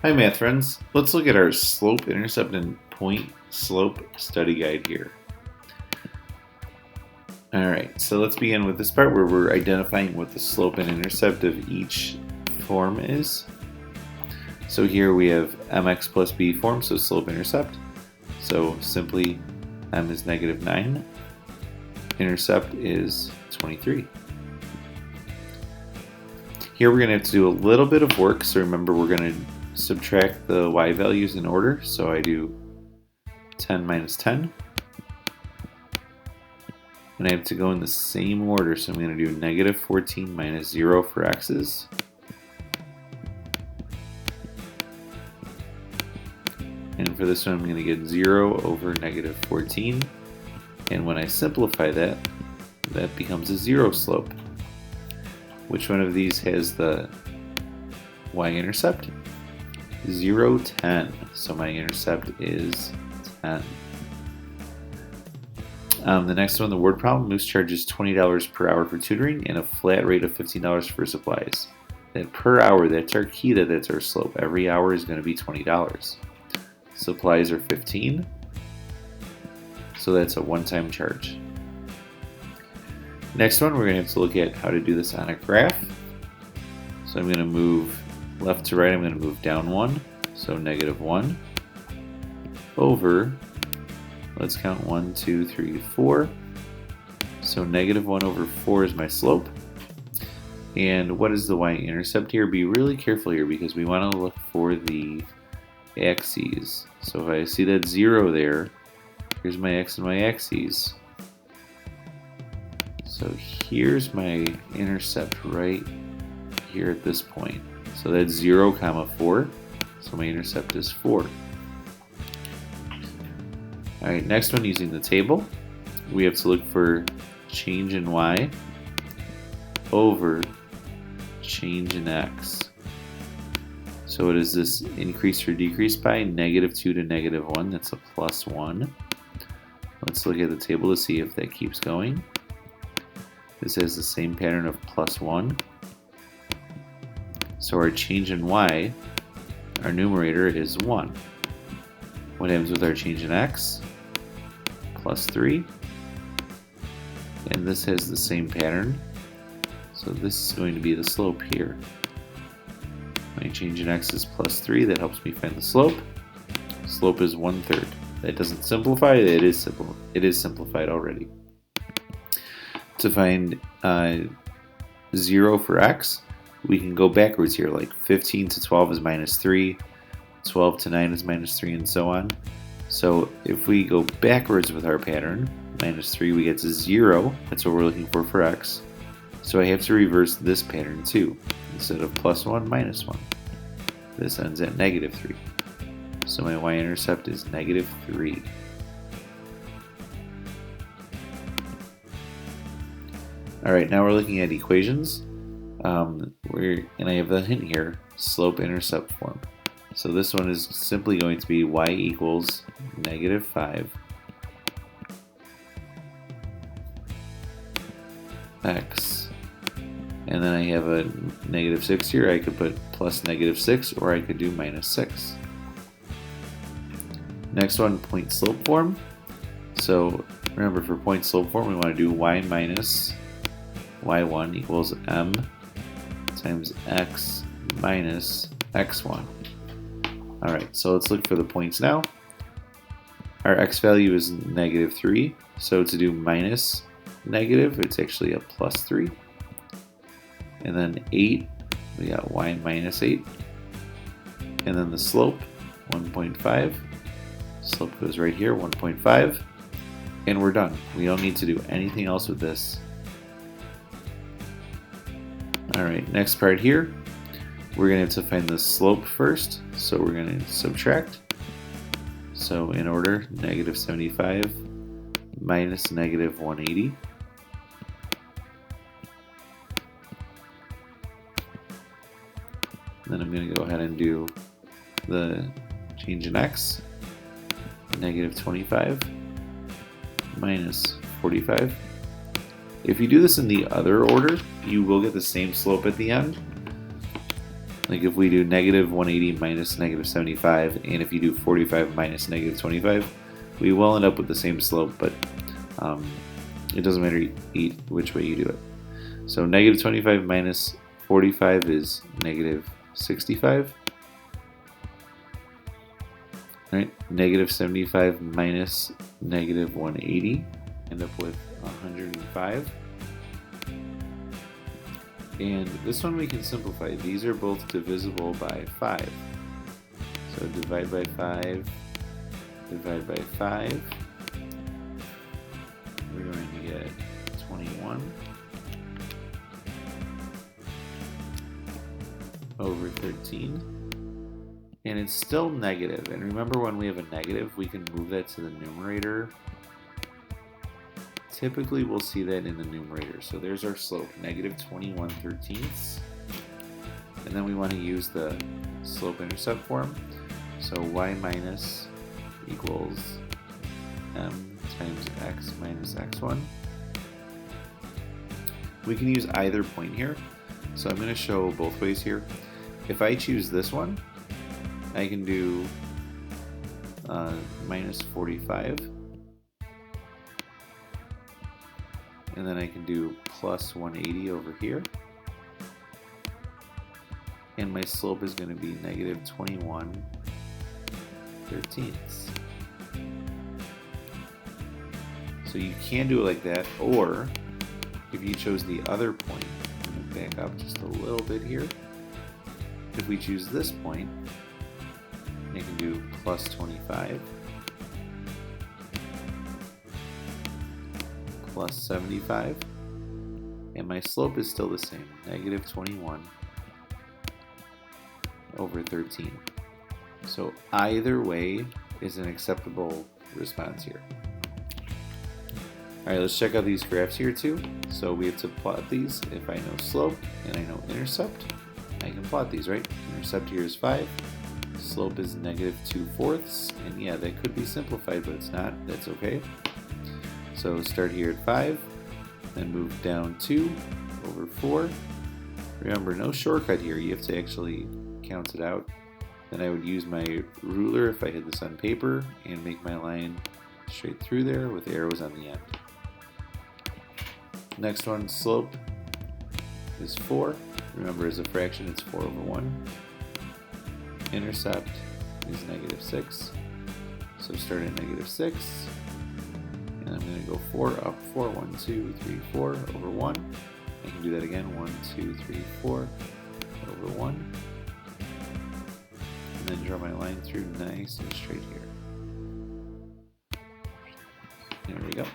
Hi math friends, let's look at our slope, intercept, and point slope study guide here. Alright, so let's begin with this part where we're identifying what the slope and intercept of each form is. So here we have mx plus b form, so slope-intercept. So simply m is negative 9, intercept is 23. Here we're going to have to do a little bit of work, so remember we're going to subtract the y values in order. So I do 10 minus 10. And I have to go in the same order, so I'm going to do negative 14 minus 0 for x's. And for this one, I'm going to get 0 over negative 14. And when I simplify that, that becomes a 0 slope. Which one of these has the y-intercept? 0, 10. So my intercept is 10. The next one, the word problem. Moose charges $20 per hour for tutoring and a flat rate of $15 for supplies. That per hour, that's our key, that's our slope. Every hour is going to be $20. Supplies are 15. So that's a one-time charge. Next one, we're going to have to look at how to do this on a graph. So I'm going to move left to right, I'm going to move down 1. So negative 1 over, let's count 1, 2, 3, 4. So negative 1 over 4 is my slope. And what is the y-intercept here? Be really careful here because we want to look for the axes. So if I see that 0 there, here's my x and my axes. So here's my intercept right here at this point. So that's 0, 4. So my intercept is 4. Alright, next one, using the table, we have to look for change in y over change in x. So what is this increase or decrease by? Negative 2 to negative 1, that's a plus 1. Let's look at the table to see if that keeps going. This has the same pattern of plus 1. So our change in y, our numerator is 1. What happens with our change in x? Plus 3. And this has the same pattern. So this is going to be the slope here. My change in x is plus 3. That helps me find the slope. Slope is 1/3. That doesn't simplify. It is simple. It is simplified already. To find 0 for x, we can go backwards here. Like 15 to 12 is minus 3. 12 to 9 is minus 3, and so on. So if we go backwards with our pattern, minus 3, we get to 0. That's what we're looking for x. So I have to reverse this pattern too. Instead of plus 1, minus 1. This ends at negative 3. So my y-intercept is negative 3. Alright, now we're looking at equations. And I have a hint here, slope-intercept form. So this one is simply going to be y equals negative 5 x. And then I have a negative 6 here. I could put plus negative 6, or I could do minus 6. Next one, point slope form. So remember, for point slope form, we want to do y minus y1 equals m times x minus x1. Alright, so let's look for the points now. Our x value is negative 3, so to do minus negative, it's actually a plus 3. And then 8, we got y minus 8. And then the slope, 1.5. Slope goes right here, 1.5. And we're done. We don't need to do anything else with this. Alright, next part here, we're going to have to find the slope first. So we're going to subtract. So in order, negative 75 minus negative 180. Then I'm going to go ahead and do the change in x, negative 25 minus 45. If you do this in the other order, you will get the same slope at the end. Like if we do negative 180 minus negative 75, and if you do 45 minus negative 25, we will end up with the same slope, but it doesn't matter which way you do it. So negative 25 minus 45 is negative 65. Right? Negative 75 minus negative 180, end up with 105. And this one we can simplify. These are both divisible by 5. So divide by 5, divide by 5. We're going to get 21 over 13. And it's still negative. And remember, when we have a negative, we can move that to the numerator. Typically, we'll see that in the numerator. So there's our slope, negative 21/13. And then we want to use the slope-intercept form. So y minus equals m times x minus x1. We can use either point here. So I'm going to show both ways here. If I choose this one, I can do minus 45, and then I can do plus 180 over here, and my slope is going to be negative 21/13. So you can do it like that, or if you chose the other point, I'm going to back up just a little bit here. If we choose this point, I can do plus 25, plus 75, and my slope is still the same, negative 21/13. So either way is an acceptable response here. Alright, let's check out these graphs here too. So we have to plot these. If I know slope and I know intercept, I can plot these, right? Intercept here is 5. Slope is negative 2/4, and yeah, that could be simplified, but it's not. That's okay. So start here at 5, then move down 2 over 4. Remember, no shortcut here. You have to actually count it out. Then I would use my ruler if I had this on paper and make my line straight through there with arrows on the end. Next one, slope is 4. Remember, as a fraction, it's 4 over 1. Intercept is negative 6. So start at negative 6. And I'm going to go 4 up 4. 1, 2, 3, 4 over 1. I can do that again. 1, 2, 3, 4 over 1. And then draw my line through nice and straight here. There we go.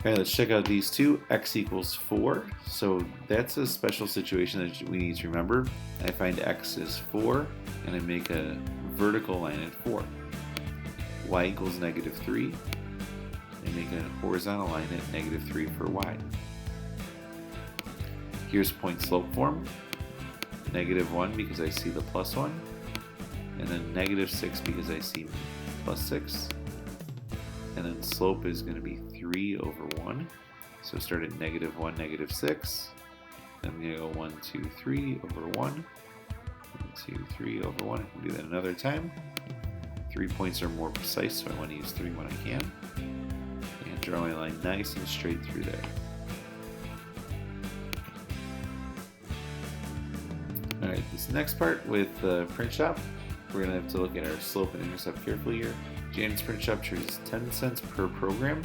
Okay, let's check out these two. X equals 4. So that's a special situation that we need to remember. I find x is 4, and I make a vertical line at 4. Y equals negative 3. I make a horizontal line at negative 3 for y. Here's point slope form. Negative 1 because I see the plus 1. And then negative 6 because I see plus 6. And then slope is going to be 3 over 1. So start at negative 1, negative 6. Then I'm going to go 1, 2, 3 over 1. 1, 2, 3 over 1. I can do that another time. 3 points are more precise, so I want to use 3 when I can. And draw my line nice and straight through there. Alright, this next part with the print shop, we're going to have to look at our slope and intercept carefully here. Janet's print shop charges 10 cents per program,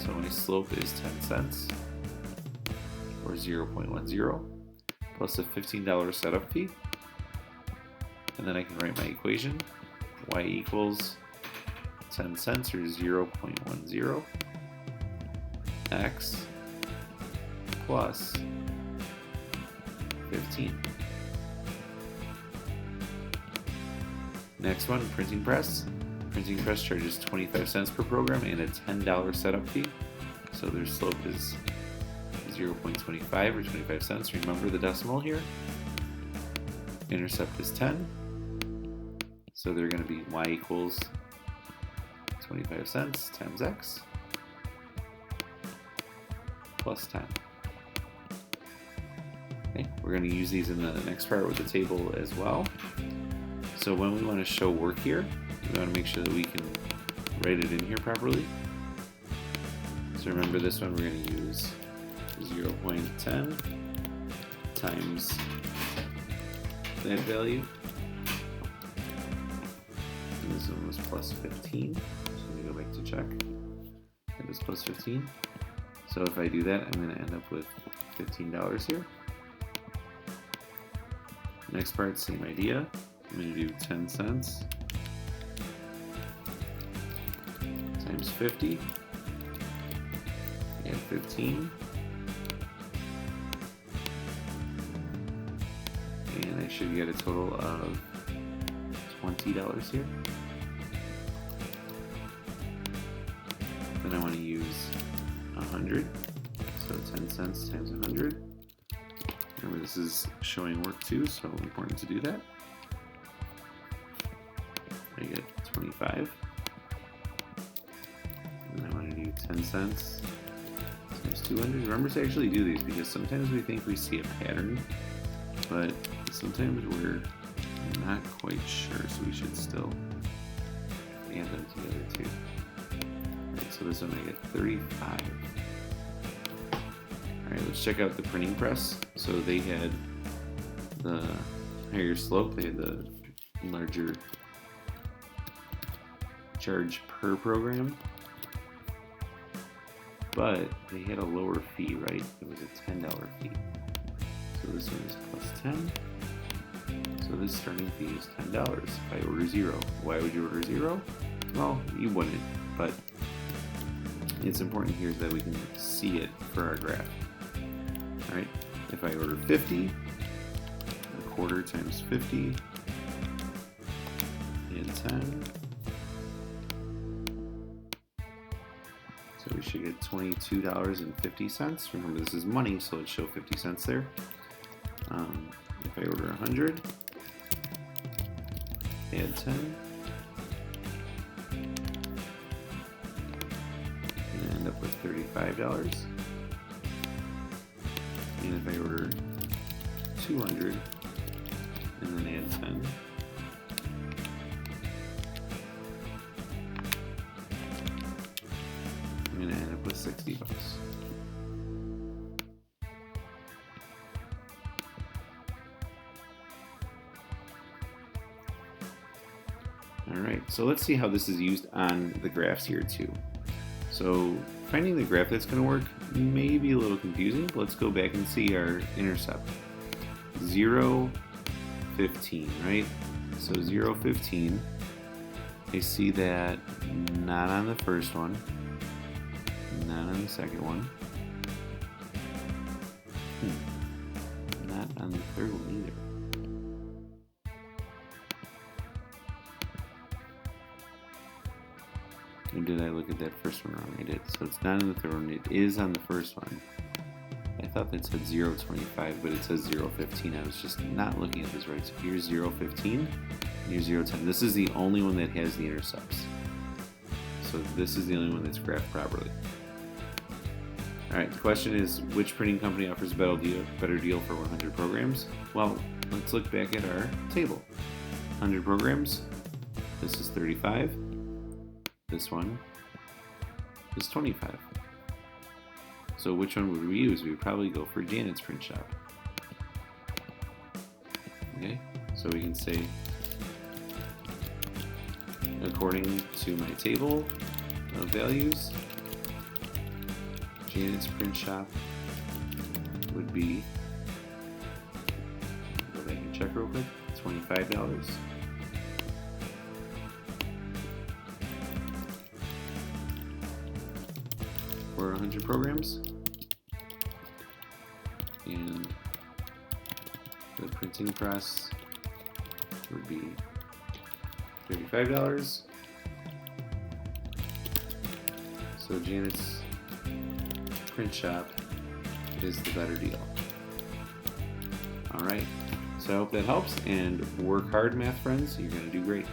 so my slope is 10 cents, or 0.10, plus a $15 setup fee. And then I can write my equation. Y equals 10 cents, or 0.10, x plus 15. Next one, printing press. Printing press charges 25 cents per program and a $10 setup fee. So their slope is 0.25 or 25 cents. Remember the decimal here. Intercept is 10. So they're going to be y equals 25 cents times x plus 10. Okay, we're We're going to use these in the next part with the table as well. So when we want to show work here, we want to make sure that we can write it in here properly. So remember this one, we're going to use 0.10 times that value. And this one was plus 15. So let me go back to check. It was plus 15. So if I do that, I'm going to end up with $15 here. Next part, same idea. I'm going to do 10 cents times 50 and 15. And I should get a total of $20 here. Then I want to use 100, so 10 cents times 100. Remember, this is showing work too, so important to do that. I get 25. And I want to do 10 cents times 200. Remember to actually do these, because sometimes we think we see a pattern, but sometimes we're not quite sure, so we should still add them together too. Alright, so this one I get 35. Alright, let's check out the printing press. So they had the higher slope, they had the larger charge per program, but they had a lower fee, right? It was a $10 fee. So this one is plus 10. So this starting fee is $10 if I order 0. Why would you order 0? Well, you wouldn't, but it's important here that we can see it for our graph. Alright, if I order 50, a quarter times 50, and 10. So we should get $22.50. Remember, this is money, so let's show 50 cents there. If I order 100, add 10, and end up with $35. And if I order 200 and then add 10, I'm going to end up with $60. Alright, so let's see how this is used on the graphs here too. So finding the graph that's going to work may be a little confusing, but let's go back and see our intercept. 0, 15, right? So 0, 15, I see that not on the first one, not on the second one, not on the third one either. Or did I look at that first one wrong? I did. So it's not in the third one, it is on the first one. I thought that said 0.25, but it says 0.15. I was just not looking at this right. So here's 0.15, here's 0.10. This is the only one that has the intercepts. So this is the only one that's graphed properly. Alright, the question is, which printing company offers a better deal for 100 programs? Well, let's look back at our table. 100 programs, this is 35. This one is 25. So which one would we use? We would probably go for Janet's Print Shop. Okay, so we can say, according to my table of values, Janet's Print Shop would be, go back and check real quick, $25. For 100 programs, and the printing press would be $35. So Janet's Print Shop is the better deal. Alright, so I hope that helps, and work hard, math friends, you're going to do great.